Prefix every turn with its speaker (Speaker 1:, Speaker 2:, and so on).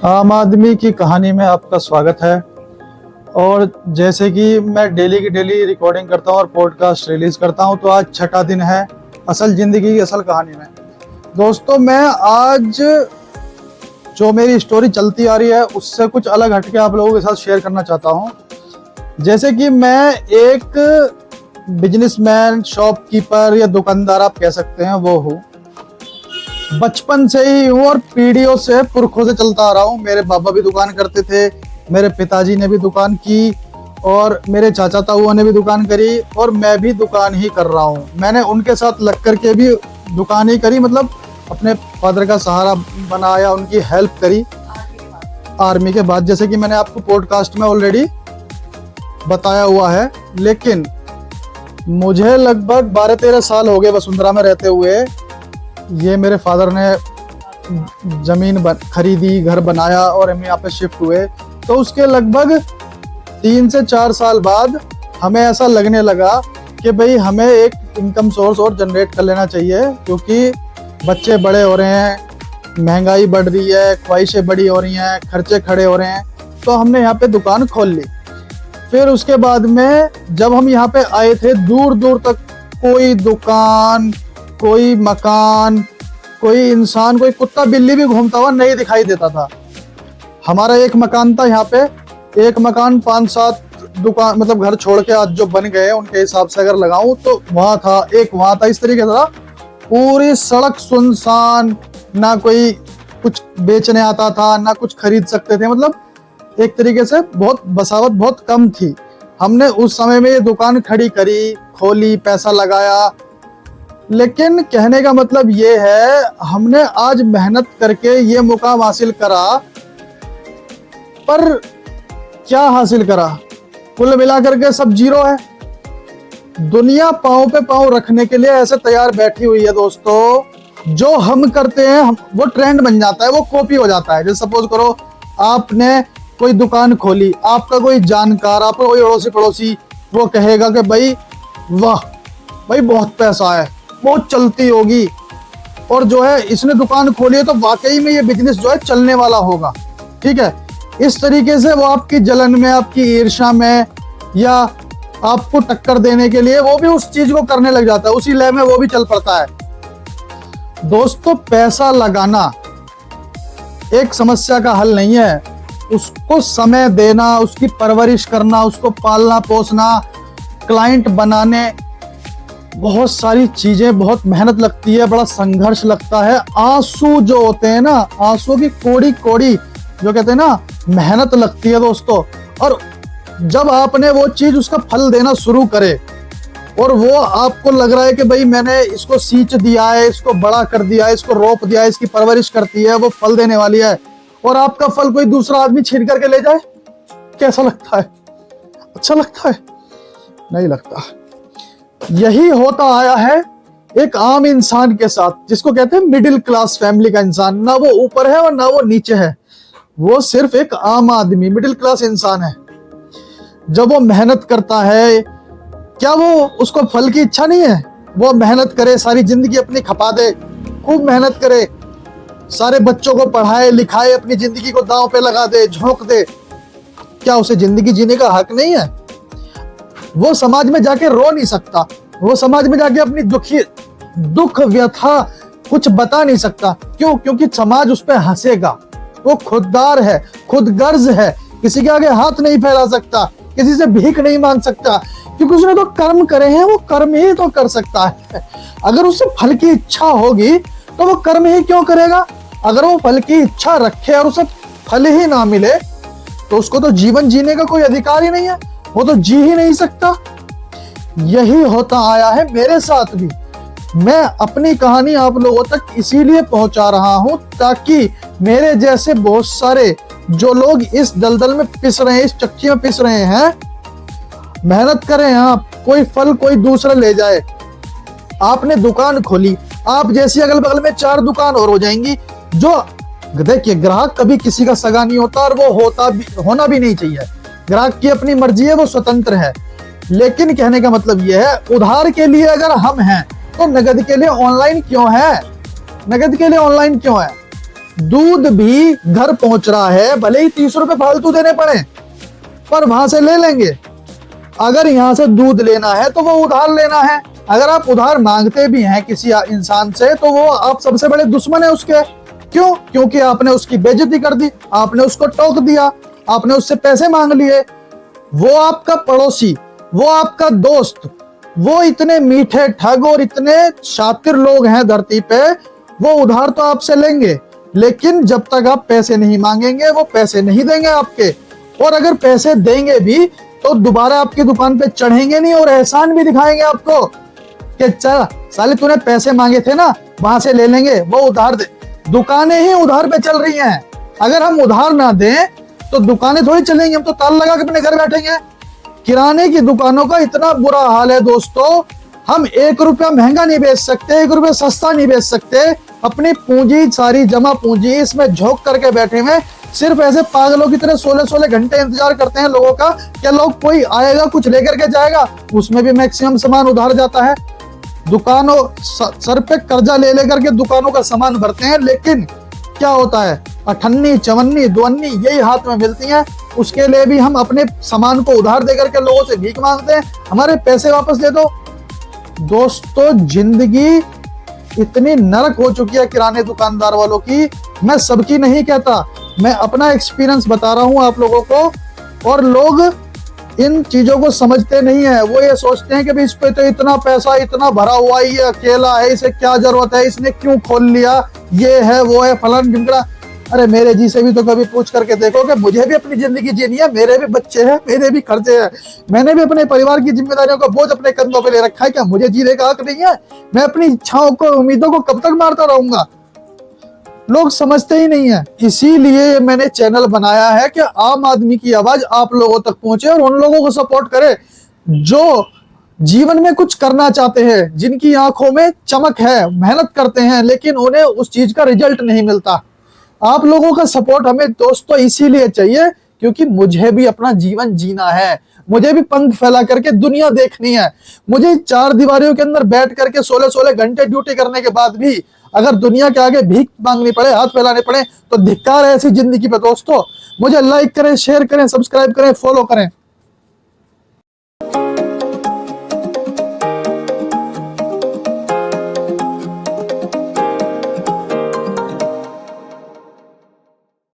Speaker 1: आम आदमी की कहानी में आपका स्वागत है। और जैसे कि मैं डेली की डेली रिकॉर्डिंग करता हूँ और पॉडकास्ट रिलीज करता हूँ, तो आज छठा दिन है असल जिंदगी की असल कहानी में। दोस्तों, मैं आज जो मेरी स्टोरी चलती आ रही है उससे कुछ अलग हटके आप लोगों के साथ शेयर करना चाहता हूँ। जैसे कि मैं एक बिजनेसमैन, शॉपकीपर या दुकानदार आप कह सकते हैं, वो हूँ। बचपन से ही हूँ और पीढ़ियों से, पुरखों से चलता आ रहा हूँ। मेरे बाबा भी दुकान करते थे, मेरे पिताजी ने भी दुकान की और मेरे चाचा ताऊआ ने भी दुकान करी और मैं भी दुकान ही कर रहा हूँ। मैंने उनके साथ लग करके भी दुकान ही करी, मतलब अपने फादर का सहारा बनाया, उनकी हेल्प करी आर्मी के बाद, जैसे कि मैंने आपको पॉडकास्ट में ऑलरेडी बताया हुआ है। लेकिन मुझे लगभग 12-13 साल हो गए वसुंधरा में रहते हुए। ये मेरे फादर ने जमीन खरीदी, घर बनाया और हम यहाँ पे शिफ्ट हुए। तो उसके लगभग 3 से 4 साल बाद हमें ऐसा लगने लगा कि भाई हमें एक इनकम सोर्स और जनरेट कर लेना चाहिए, क्योंकि बच्चे बड़े हो रहे हैं, महंगाई बढ़ रही है, ख्वाहिशें बड़ी हो रही हैं, खर्चे खड़े हो रहे हैं। तो हमने यहाँ पे दुकान खोल ली। फिर उसके बाद में जब हम यहाँ पे आए थे, दूर दूर तक कोई दुकान, कोई मकान, कोई इंसान, कोई कुत्ता बिल्ली भी घूमता हुआ नहीं दिखाई देता था। हमारा एक मकान था यहाँ पे, एक मकान 5-7 दुकान, मतलब घर छोड़ के आज जो बन गए उनके हिसाब से अगर लगाऊं तो वहां था, एक वहां था। इस तरीके से था, पूरी सड़क सुनसान, ना कोई कुछ बेचने आता था, ना कुछ खरीद सकते थे। मतलब एक तरीके से बहुत बसावट बहुत कम थी। हमने उस समय में ये दुकान खड़ी करी, खोली, पैसा लगाया। लेकिन कहने का मतलब ये है, हमने आज मेहनत करके ये मुकाम हासिल करा, पर क्या हासिल करा? कुल मिला करके सब जीरो है। दुनिया पांव पे पांव रखने के लिए ऐसे तैयार बैठी हुई है दोस्तों। जो हम करते हैं वो ट्रेंड बन जाता है, वो कॉपी हो जाता है। जैसे सपोज करो आपने कोई दुकान खोली, आपका कोई जानकार, आपका कोई अड़ोसी पड़ोसी, वो कहेगा कि भाई वाह भाई बहुत पैसा है, बहुत चलती होगी, और जो है इसने दुकान खोली है तो वाकई में ये बिजनेस जो है चलने वाला होगा। ठीक है, इस तरीके से वो आपकी जलन में, आपकी ईर्ष्या में, या आपको टक्कर देने के लिए वो भी उस चीज को करने लग जाता है, उसी लय में वो भी चल पड़ता है। दोस्तों, पैसा लगाना एक समस्या का हल नहीं है। उसको समय देना, उसकी परवरिश करना, उसको पालना पोसना, क्लाइंट बनाने, बहुत सारी चीजें, बहुत मेहनत लगती है, बड़ा संघर्ष लगता है। आंसू जो होते हैं ना, आंसू की कोड़ी कोड़ी जो कहते हैं ना, मेहनत लगती है दोस्तों। और जब आपने वो चीज उसका फल देना शुरू करे और वो आपको लग रहा है कि भाई मैंने इसको सींच दिया है, इसको बड़ा कर दिया है, इसको रोप दिया है, इसकी परवरिश करती है, वो फल देने वाली है, और आपका फल कोई दूसरा आदमी छीन करके ले जाए, कैसा लगता है? अच्छा लगता है? नहीं लगता। यही होता आया है एक आम इंसान के साथ, जिसको कहते हैं मिडिल क्लास फैमिली का इंसान। ना वो ऊपर है और ना वो नीचे है, वो सिर्फ एक आम आदमी, मिडिल क्लास इंसान है। जब वो मेहनत करता है, क्या वो उसको फल की इच्छा नहीं है? वो मेहनत करे, सारी जिंदगी अपनी खपा दे, खूब मेहनत करे, सारे बच्चों को पढ़ाए लिखाए, अपनी जिंदगी को दांव पे लगा दे, झोंक दे, क्या उसे जिंदगी जीने का हक नहीं है? वो समाज में जाके रो नहीं सकता, वो समाज में जाके अपनी दुख व्यथा कुछ बता नहीं सकता। क्यों? क्योंकि समाज उस पर हंसेगा। वो खुददार है, खुदगर्ज है, किसी के आगे हाथ नहीं फैला सकता, किसी से भीख नहीं मांग सकता, क्योंकि उसने तो कर्म करे हैं, वो कर्म ही तो कर सकता है। अगर उसे फल की इच्छा होगी तो वो कर्म ही क्यों करेगा? अगर वो फल की इच्छा रखे और उसे फल ही ना मिले तो उसको तो जीवन जीने का कोई अधिकार ही नहीं है, वो तो जी ही नहीं सकता। यही होता आया है मेरे साथ भी। मैं अपनी कहानी आप लोगों तक इसीलिए पहुंचा रहा हूं ताकि मेरे जैसे बहुत सारे जो लोग इस दलदल में पिस रहे हैं, इस चक्की में पिस रहे हैं, मेहनत करें। आप कोई फल कोई दूसरा ले जाए। आपने दुकान खोली, आप जैसी अगल बगल में 4 दुकान और हो जाएंगी। जो देखिए, ग्राहक कभी किसी का सगा नहीं होता और वो होना भी नहीं चाहिए। ग्राहक की अपनी मर्जी है, वो स्वतंत्र है। लेकिन कहने का मतलब यह है, उधार के लिए अगर हम हैं तो नगद के लिए ऑनलाइन क्यों है? नगद के लिए ऑनलाइन क्यों है? दूध भी घर पहुंच रहा है, भले ही 30 रुपए फालतू देने पड़े, पर वहां से ले लेंगे। अगर यहां से दूध लेना है तो वो उधार लेना है। अगर आप उधार मांगते भी हैं किसी इंसान से तो वो आप सबसे बड़े दुश्मन है उसके। क्यों? क्योंकि आपने उसकी बेइज्जती कर दी, आपने उसको टोक दिया, आपने उससे पैसे मांग लिए। वो आपका पड़ोसी, वो आपका दोस्त, वो इतने मीठे ठग और इतने शातिर लोग हैं धरती पे, वो उधार तो आपसे लेंगे, लेकिन जब तक आप पैसे नहीं मांगेंगे वो पैसे नहीं देंगे आपके। और अगर पैसे देंगे भी तो दोबारा आपकी दुकान पे चढ़ेंगे नहीं और एहसान भी दिखाएंगे आपको कि चल साले तूने पैसे मांगे थे ना, वहां से ले लेंगे, वो उधार दे। दुकानें ही उधार पे चल रही हैं। अगर हम उधार ना दें तो दुकानें थोड़ी चलेंगी, हम तो ताला लगा के अपने घर बैठेंगे। किराने की दुकानों का इतना बुरा हाल है दोस्तों, हम 1 रुपया महंगा नहीं बेच सकते, 1 रुपया सस्ता नहीं बेच सकते। अपनी पूंजी, सारी जमा पूंजी इसमें झोंक करके बैठे हुए, सिर्फ ऐसे पागलों की तरह 16-16 घंटे इंतजार करते हैं लोगों का। क्या लोग कोई आएगा कुछ लेकर के जाएगा? उसमें भी मैक्सिमम सामान उधार जाता है। दुकानों सर पे कर्जा ले लेकर के दुकानों का सामान भरते हैं, लेकिन क्या होता है? अठन्नी, चवन्नी, दुअन्नी यही हाथ में मिलती हैं। उसके लिए भी हम अपने सामान को उधार देकर के लोगों से भीख मांगते हैं, हमारे पैसे वापस दे दो। दोस्तों जिंदगी इतनी नरक हो चुकी है किराने दुकानदार वालों की। मैं सबकी नहीं कहता, मैं अपना एक्सपीरियंस बता रहा हूं आप लोगों को। और लोग इन चीजों को समझते नहीं है। वो ये सोचते हैं कि भाई इस पे तो इतना पैसा इतना भरा हुआ, ये अकेला है, इसे क्या जरूरत है, इसने क्यों खोल लिया, ये है वो है फलान ढिमकड़ा। अरे मेरे जी से भी तो कभी पूछ करके देखो कि मुझे भी अपनी जिंदगी जीनी है, मेरे भी बच्चे हैं, मेरे भी खर्चे हैं, मैंने भी अपने परिवार की जिम्मेदारियों का बोझ अपने कंधों पे ले रखा है। क्या मुझे जीने का हक नहीं है? मैं अपनी इच्छाओं को, उम्मीदों को कब तक मारता रहूंगा? लोग समझते ही नहीं है। इसीलिए मैंने चैनल बनाया है कि आम आदमी की आवाज आप लोगों तक पहुंचे और उन लोगों को सपोर्ट करे जो जीवन में कुछ करना चाहते हैं, जिनकी आंखों में चमक है, मेहनत करते हैं, लेकिन उन्हें उस चीज का रिजल्ट नहीं मिलता। आप लोगों का सपोर्ट हमें दोस्तों इसीलिए चाहिए क्योंकि मुझे भी अपना जीवन जीना है, मुझे भी पंख फैला करके दुनिया देखनी है। मुझे 4 दीवारों के अंदर बैठ करके 16-16 घंटे ड्यूटी करने के बाद भी अगर दुनिया के आगे भीख मांगनी पड़े, हाथ फैलाने पड़े, तो धिक्कार है ऐसी जिंदगी पे दोस्तों। मुझे लाइक करें, शेयर करें, सब्सक्राइब करें, फॉलो करें।